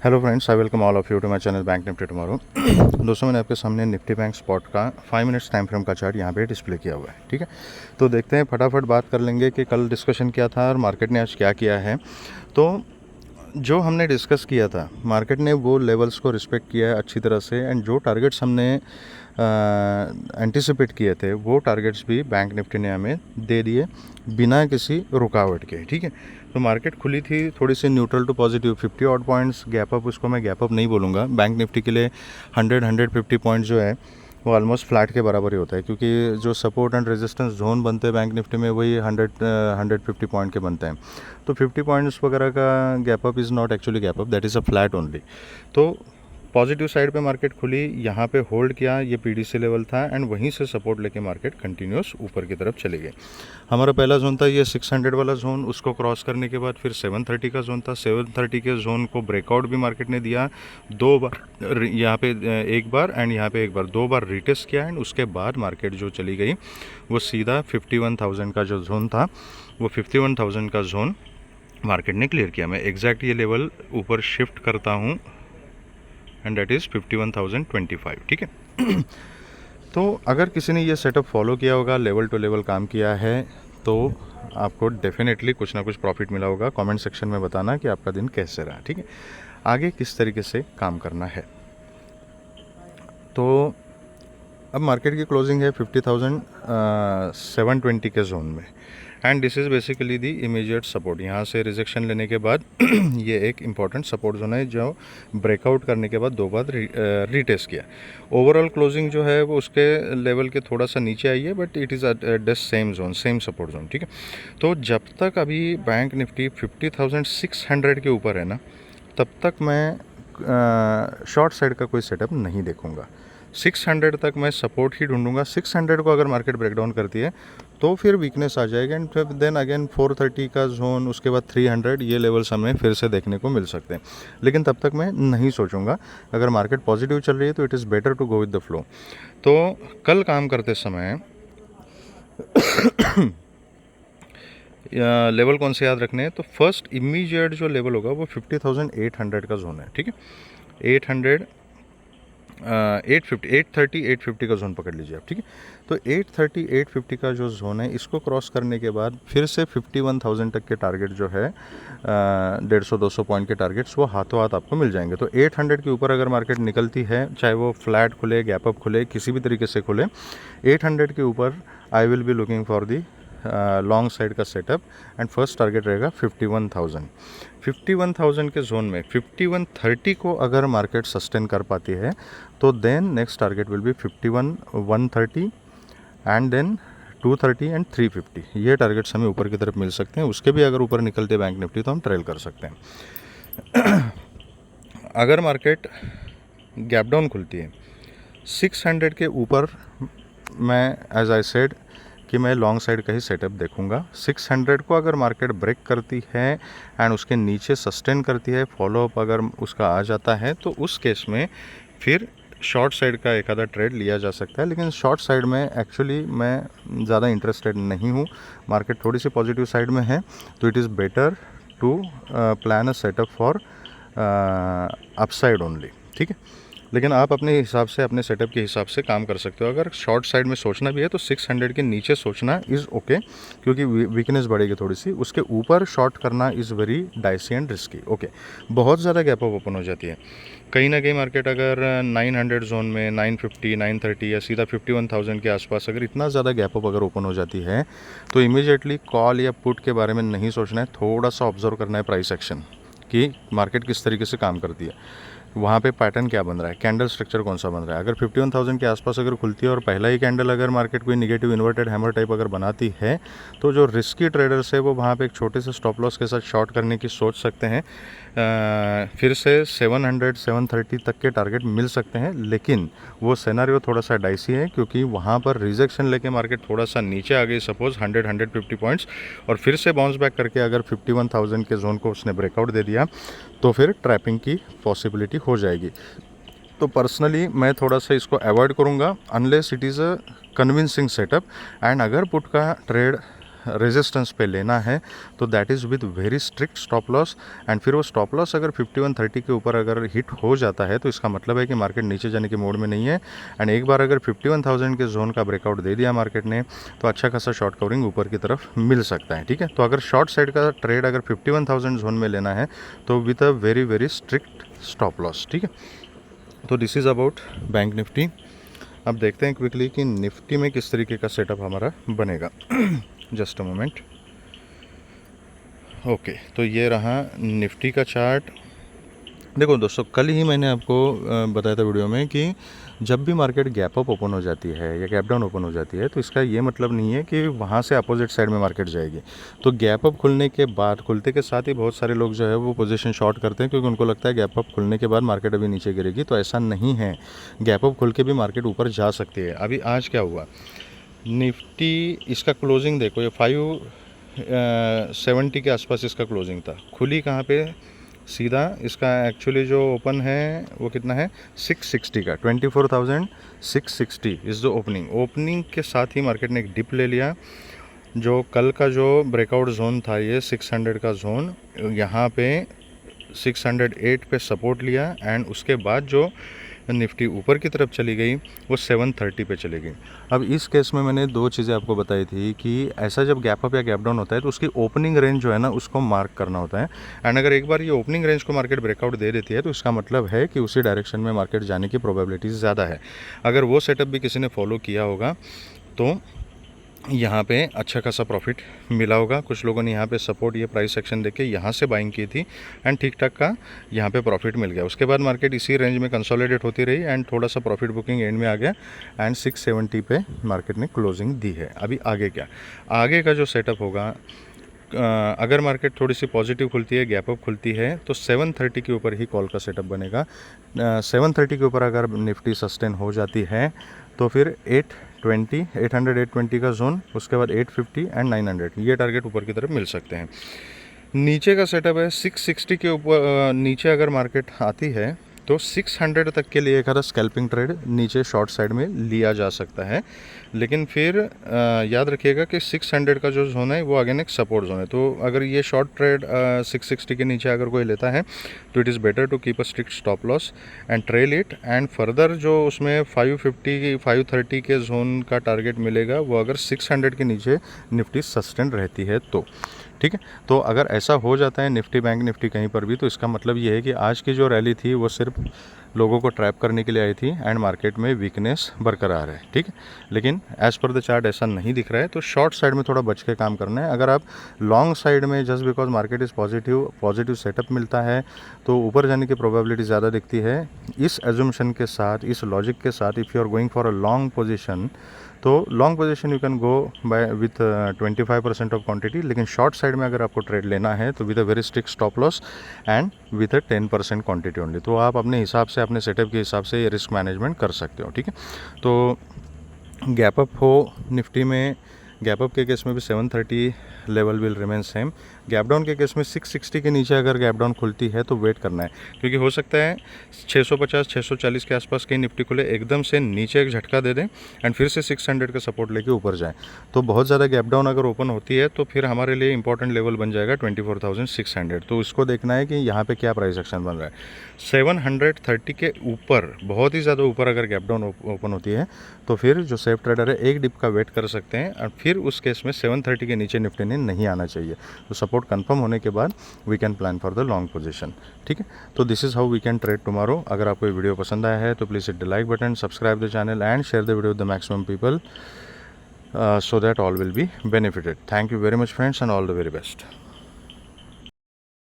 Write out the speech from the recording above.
Hello friends, I welcome all of you to my channel bank Nifty tomorrow. दोस्तों, मैंने आपके सामने Nifty bank spot का 5 minutes time frame का chart यहाँ पे डिस्प्ले किया हुआ है। ठीक है, तो देखते हैं, फटाफट बात कर लेंगे कि कल डिस्कशन क्या था और मार्केट ने आज क्या किया है। तो जो हमने डिस्कस किया था, मार्केट ने वो लेवल्स को रिस्पेक्ट किया है अच्छी तरह से, एंड जो टारगेट्स हमने एंटिसिपेट किए थे वो टारगेट्स भी बैंक निफ्टी ने हमें दे दिए बिना किसी रुकावट के। ठीक है, तो मार्केट खुली थी थोड़ी सी neutral to positive, 50 odd points gap up. उसको मैं गैप अप नहीं बोलूँगा, बैंक निफ्टी के लिए 150 पॉइंट्स जो है वो ऑलमोस्ट फ्लैट के बराबर ही होता है, क्योंकि जो सपोर्ट एंड रेजिस्टेंस जोन बनते हैं बैंक निफ्टी में वही 150 पॉइंट के बनते हैं। तो 50 पॉइंट्स वगैरह का gap up is not actually gap up, that is a flat only. तो पॉजिटिव साइड पे मार्केट खुली, यहाँ पे होल्ड किया, ये पीडीसी लेवल था, एंड वहीं से सपोर्ट लेके मार्केट कंटिन्यूस ऊपर की तरफ चले गए। हमारा पहला जोन था ये 600 वाला जोन, उसको क्रॉस करने के बाद फिर 730 का जोन था। 730 के जोन को ब्रेकआउट भी मार्केट ने दिया 2 बार, यहाँ पे एक बार एंड यहाँ पे एक बार, 2 बार रिटेस्ट किया, एंड उसके बाद मार्केट जो चली गई वो सीधा 51,000 का जो जोन था वो 51,000 का जोन मार्केट ने क्लियर किया। मैं एग्जैक्ट ये लेवल ऊपर शिफ्ट करता हूँ एंड दैट इज़ 51,025। ठीक है। तो अगर किसी ने ये सेटअप फॉलो किया होगा, लेवल टू लेवल काम किया है, तो आपको डेफिनेटली कुछ ना कुछ प्रॉफिट मिला होगा। कमेंट सेक्शन में बताना कि आपका दिन कैसे रहा। ठीक है, आगे किस तरीके से काम करना है। तो अब मार्केट की क्लोजिंग है 50,720 के जोन में, and this is basically the immediate support. यहाँ से रिजेक्शन लेने के बाद ये एक इम्पॉर्टेंट सपोर्ट जोन है जो ब्रेकआउट करने के बाद 2 बार रीटेस्ट किया। ओवरऑल क्लोजिंग जो है वो उसके लेवल के थोड़ा सा नीचे आई है, but it is at the same zone, same support zone. ठीक है, तो जब तक अभी बैंक निफ्टी 50,600 के ऊपर है ना, तब तक मैं शॉर्ट साइड का कोई सेटअप नहीं देखूंगा। 600 तक मैं सपोर्ट ही ढूंढूंगा। 600 को अगर मार्केट ब्रेकडाउन करती है तो फिर वीकनेस आ जाएगा, एंड फिर देन अगेन 430 का जोन, उसके बाद 300, ये लेवल्स हमें फिर से देखने को मिल सकते हैं। लेकिन तब तक मैं नहीं सोचूंगा। अगर मार्केट पॉजिटिव चल रही है तो it is better to go with the flow. तो कल काम करते समय लेवल कौन से याद रखने हैं, तो फर्स्ट इमीडिएट जो लेवल होगा वो 50,800 का जोन है। ठीक है, 850 का जोन पकड़ लीजिए आप। ठीक है, तो 830 850 का जो जोन है, इसको क्रॉस करने के बाद फिर से 51,000 तक के टारगेट जो है 150-200 पॉइंट के टारगेट्स वो हाथों हाथ आपको मिल जाएंगे। तो 800 के ऊपर अगर मार्केट निकलती है, चाहे वो फ्लैट खुले, गैप अप खुले, किसी भी तरीके से खुले, 800 के ऊपर I will be looking for the long side का सेटअप, एंड फर्स्ट टारगेट रहेगा 51,000। 51,000 के जोन में 5130 को अगर मार्केट सस्टेन कर पाती है तो then next target will be 51,130 and then 230 and 350। ये टारगेट्स हमें ऊपर की तरफ मिल सकते हैं। उसके भी अगर ऊपर निकलते बैंक निफ्टी तो हम ट्रेल कर सकते हैं। अगर मार्केट गैप डाउन खुलती है 600 के ऊपर, मैं एज आई सेड कि मैं लॉन्ग साइड का ही सेटअप देखूंगा। 600 को अगर मार्केट ब्रेक करती है एंड उसके नीचे सस्टेन करती है, फॉलोअप अगर उसका आ जाता है, तो उस केस में फिर शॉर्ट साइड का एक आधा ट्रेड लिया जा सकता है। लेकिन शॉर्ट साइड में एक्चुअली मैं ज़्यादा इंटरेस्टेड नहीं हूँ। मार्केट थोड़ी सी पॉजिटिव साइड में है, तो it is better to plan a setup for upside only. ठीक है, लेकिन आप अपने हिसाब से, अपने सेटअप के हिसाब से काम कर सकते हो। अगर शॉर्ट साइड में सोचना भी है तो 600 के नीचे सोचना इज़ ओके, क्योंकि वीकनेस बढ़ेगी थोड़ी सी। उसके ऊपर शॉर्ट करना is very dicey and risky. Okay, बहुत ज़्यादा गैप अप ओपन हो जाती है कहीं ना कहीं मार्केट, अगर 900 जोन में 950, 930 या सीधा 51,000 के आसपास अगर इतना ज़्यादा गैप अप अगर ओपन हो जाती है, तो इमीडिएटली कॉल या पुट के बारे में नहीं सोचना है। थोड़ा सा ऑब्जर्व करना है प्राइस एक्शन कि मार्केट किस तरीके से काम करती है, वहाँ पे पैटर्न क्या बन रहा है, कैंडल स्ट्रक्चर कौन सा बन रहा है। अगर 51,000 के आसपास अगर खुलती है और पहला ही कैंडल अगर मार्केट कोई निगेटिव इन्वर्टेड हैमर टाइप अगर बनाती है, तो जो रिस्की ट्रेडर्स है वो वहाँ पे एक छोटे से स्टॉप लॉस के साथ शॉर्ट करने की सोच सकते हैं। फिर से 700 730 तक के टारगेट मिल सकते हैं, लेकिन वो सिनेरियो थोड़ा सा डाइसी है, क्योंकि वहाँ पर रिजेक्शन लेके मार्केट थोड़ा सा नीचे आ गई, सपोज 100-150 पॉइंट्स, और फिर से बाउंस बैक करके अगर 51,000 के जोन को उसने ब्रेकआउट दे दिया तो फिर ट्रैपिंग की पॉसिबिलिटी हो जाएगी। तो पर्सनली मैं थोड़ा सा इसको अवॉइड करूँगा unless it is a convincing setup. And अगर पुट का ट्रेड रेजिस्टेंस पे लेना है तो that is with very strict stop loss. And फिर वो स्टॉप लॉस अगर 5130 के ऊपर अगर हिट हो जाता है तो इसका मतलब है कि मार्केट नीचे जाने के मोड में नहीं है। एंड एक बार अगर 51,000 के जोन का ब्रेकआउट दे दिया मार्केट ने तो अच्छा खासा शॉर्ट कवरिंग ऊपर की तरफ मिल सकता है, ठीक है। तो अगर शॉर्ट साइड का ट्रेड अगर 51,000 जोन में लेना है तो with a very very strict stop loss, ठीक है। तो this is about bank Nifty. अब देखते हैं क्विकली कि निफ्टी में किस तरीके का सेटअप हमारा बनेगा। Just a moment. ओके, तो ये रहा निफ्टी का चार्ट। देखो दोस्तों, कल ही मैंने आपको बताया था वीडियो में कि जब भी मार्केट गैप अप ओपन हो जाती है या गैप डाउन ओपन हो जाती है तो इसका ये मतलब नहीं है कि वहाँ से अपोजिट साइड में मार्केट जाएगी। तो गैप अप खुलने के बाद, खुलते के साथ ही बहुत सारे लोग जो है वो पोजीशन शॉर्ट करते हैं क्योंकि उनको लगता है गैप अप खुलने के बाद मार्केट अभी नीचे गिरेगी। तो ऐसा नहीं है, गैप अप खुल के भी मार्केट ऊपर जा सकती है। अभी आज क्या हुआ, निफ्टी इसका क्लोजिंग देखो, ये 570 के आसपास इसका क्लोजिंग था। खुली कहाँ पे, सीधा इसका एक्चुअली जो ओपन है वो कितना है 660 का, 24,660 इज़ द ओपनिंग के साथ ही मार्केट ने एक डिप ले लिया। जो कल का जो ब्रेकआउट जोन था ये 600 का जोन, यहाँ पे 608 पे सपोर्ट लिया एंड उसके बाद जो निफ्टी ऊपर की तरफ चली गई वो 730 पे चली गई। अब इस केस में मैंने दो चीज़ें आपको बताई थी कि ऐसा जब गैप अप या गैप डाउन होता है तो उसकी ओपनिंग रेंज जो है ना उसको मार्क करना होता है। एंड अगर एक बार ये ओपनिंग रेंज को मार्केट ब्रेकआउट दे देती है तो इसका मतलब है कि उसी डायरेक्शन में मार्केट जाने की प्रोबेबिलिटीज़ ज़्यादा है। अगर वो सेटअप भी किसी ने फॉलो किया होगा तो यहाँ पे अच्छा खासा प्रॉफिट मिला होगा। कुछ लोगों ने यहाँ पे सपोर्ट, ये प्राइस सेक्शन देके यहाँ से बाइंग की थी एंड ठीक ठाक का यहाँ पे प्रॉफिट मिल गया। उसके बाद मार्केट इसी रेंज में कंसोलिडेट होती रही एंड थोड़ा सा प्रॉफिट बुकिंग एंड में आ गया एंड 670 पे मार्केट ने क्लोजिंग दी है। अभी आगे क्या, आगे का जो सेटअप होगा, अगर मार्केट थोड़ी सी पॉजिटिव खुलती है, गैप अप खुलती है तो 730 के ऊपर ही कॉल का सेटअप बनेगा। 730 के ऊपर अगर निफ्टी सस्टेन हो जाती है तो फिर 820 का जोन, उसके बाद 850 एंड 900 ये टारगेट ऊपर की तरफ मिल सकते हैं। नीचे का सेटअप है 660 के ऊपर, नीचे अगर मार्केट आती है तो 600 तक के लिए एक आधा स्कैल्पिंग ट्रेड नीचे शॉर्ट साइड में लिया जा सकता है। लेकिन फिर याद रखिएगा कि 600 का जो जोन है वो अगेन एक सपोर्ट जोन है। तो अगर ये शॉर्ट ट्रेड 660 के नीचे अगर कोई लेता है तो it is better to keep a strict stop loss and trail it. And further जो उसमें 550 530 के जोन का टारगेट मिलेगा वो अगर 600 के नीचे निफ्टी सस्टेन रहती है तो, ठीक है। तो अगर ऐसा हो जाता है निफ्टी, बैंक निफ्टी कहीं पर भी, तो इसका मतलब ये है कि आज की जो रैली थी वो सिर्फ लोगों को ट्रैप करने के लिए आई थी एंड मार्केट में वीकनेस बरकरार है, ठीक है। लेकिन एज़ पर द चार्ट ऐसा नहीं दिख रहा है तो शॉर्ट साइड में थोड़ा बच के काम करना है। अगर आप लॉन्ग साइड में just because market is positive setup मिलता है तो ऊपर जाने की प्रोबेबिलिटी ज़्यादा दिखती है। इस एज्यूम्शन के साथ, इस लॉजिक के साथ, if you are going for a long position तो long position you can go buy with 25% of quantity. लेकिन शॉर्ट साइड में अगर आपको ट्रेड लेना है तो with a very strict stop loss and with a 10% quantity only. तो आप अपने हिसाब से, अपने सेटअप के हिसाब से ये रिस्क मैनेजमेंट कर सकते हो, ठीक है। तो गैप अप हो निफ्टी में, गैप अप के केस में भी 730 level will remain same. Gap down के केस में 660 के नीचे अगर गैप डाउन खुलती है तो वेट करना है, क्योंकि हो सकता है 650 640 के आसपास कहीं निफ्टी खुले, एकदम से नीचे एक झटका दे दें एंड फिर से 600 का सपोर्ट लेके ऊपर जाए। तो बहुत ज़्यादा गैप डाउन अगर ओपन होती है तो फिर हमारे लिए इंपॉर्टेंट लेवल बन जाएगा 24,600। तो इसको देखना है कि यहाँ पे क्या प्राइस एक्शन बन रहा है। 730 के ऊपर, बहुत ही ज़्यादा ऊपर अगर गैप डाउन ओपन होती है तो फिर जो सेफ ट्रेडर है एक डिप का वेट कर सकते हैं और फिर उस केस में 730 के नीचे निफ्टी ने नहीं आना चाहिए। तो सपोर्ट कंफर्म होने के बाद we can plan for the long position, ठीक है। तो this is how we can trade tomorrow. अगर आपको ये वीडियो पसंद आया है तो please hit the like button, subscribe the channel and share the video with the maximum people so that all will be benefited. Thank you very much friends and all the very best.